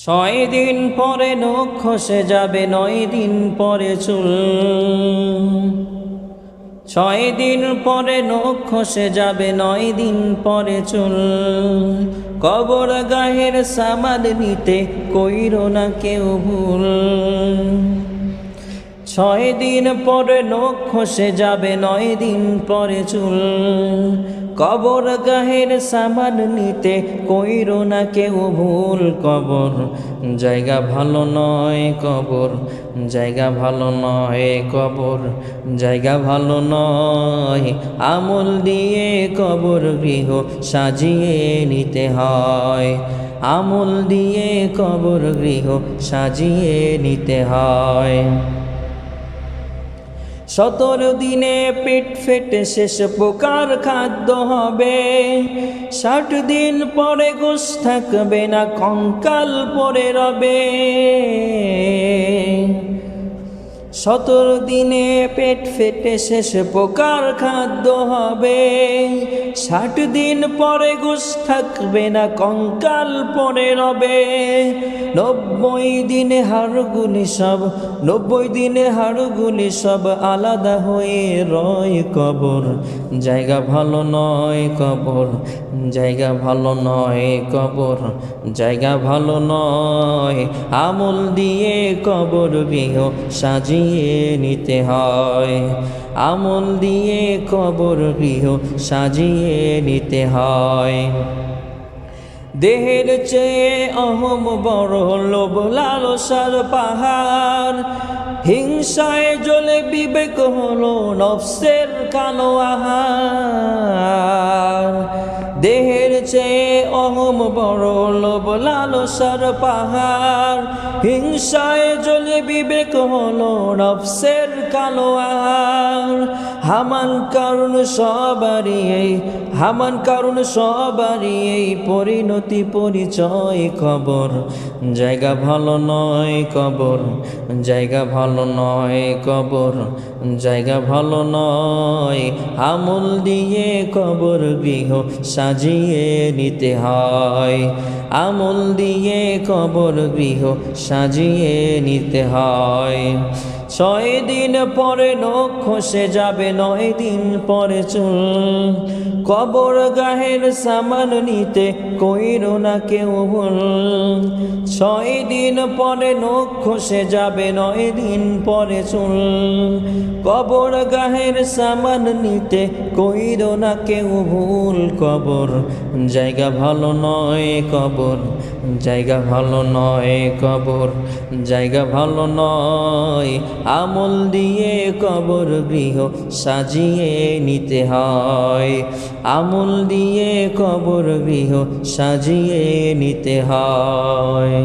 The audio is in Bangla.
6 দিন পরে নখ খসে যাবে, 9 দিন পরে চুল। 6 দিন পরে নখ খসে যাবে, 9 দিন পরে চুল। কবর গাহের সামাদ নিতে কইরো না কেউ ভুল। 6 দিন পরে নখ খসে যাবে, 9 দিন পরে চুল। কবর গাহের সামান নিতে কইরো না কেউ ভুল। কবর জায়গা ভালো নয়, কবর জায়গা ভালো নয়, কবর জায়গা ভালো নয়। আমল দিয়ে কবর গৃহ সাজিয়ে নিতে হয়, আমল দিয়ে কবর গৃহ সাজিয়ে নিতে হয়। 17 দিনে পেট ফেটে শেষ প্রকার খাদ্য হবে। 60 দিন পরে গোশ থাকবে না, কঙ্কাল পরে রবে। 17 দিনে পেট ফেটে শেষ প্রকার খাদ্য হবে। 60 দিন পরে গোশ থাকবে না, কঙ্কাল পরে রবে। 90 দিনে হাড়গুলি সব, 90 দিনে হাড়গুলি সব আলাদা হয়ে রয়। কবর জায়গা ভালো নয়, কবর জায়গা ভালো নয়, কবর জায়গা ভালো নয়। আমল দিয়ে কবর গৃহ সাজিয়ে নিতে হয়, আমল দিয়ে কবর গৃহ সাজিয়ে নিতে হয়। দেহের চেয়ে অহম বড়, লোভ লালসার পাহাড়। হিংসায় জ্বলে বিবেক হলো নফসের কালো আহার। দেহের চেয়ে অহম বড়, লোভ লালসার পাহাড়। হিংসায় জ্বলে বিবেক হলো নফসের কালো আহার। হামান কারণ সবারই এই, হামান কারণ সবারই এই পরিণতি পরিচয়। কবর জায়গা ভালো নয়, কবর জায়গা ভালো নয়, কবর জায়গা ভালো নয়। আমল দিয়ে কবর গৃহ সাজিয়ে নিতে হয়, আমল দিয়ে কবর গৃহ সাজিয়ে নিতে হয়। 6 দিন পরে নখ খসে যাবে, 9 দিন পরে চুল। কবর গাহের সামান নিতে কইরো না কেউ ভুল। 6 দিন পরে নখ খসে যাবে, 9 দিন পরে চুল। কবর গাহের সামান নিতে কইরো না কেউ ভুল। কবর জায়গা ভালো নয়, কবর জায়গা ভালো নয়, কবর জায়গা ভালো নয়। আমল দিয়ে কবর গৃহ সাজিয়ে নিতে হয়, আমল দিয়ে কবর গৃহ সাজিয়ে নিতে হয়।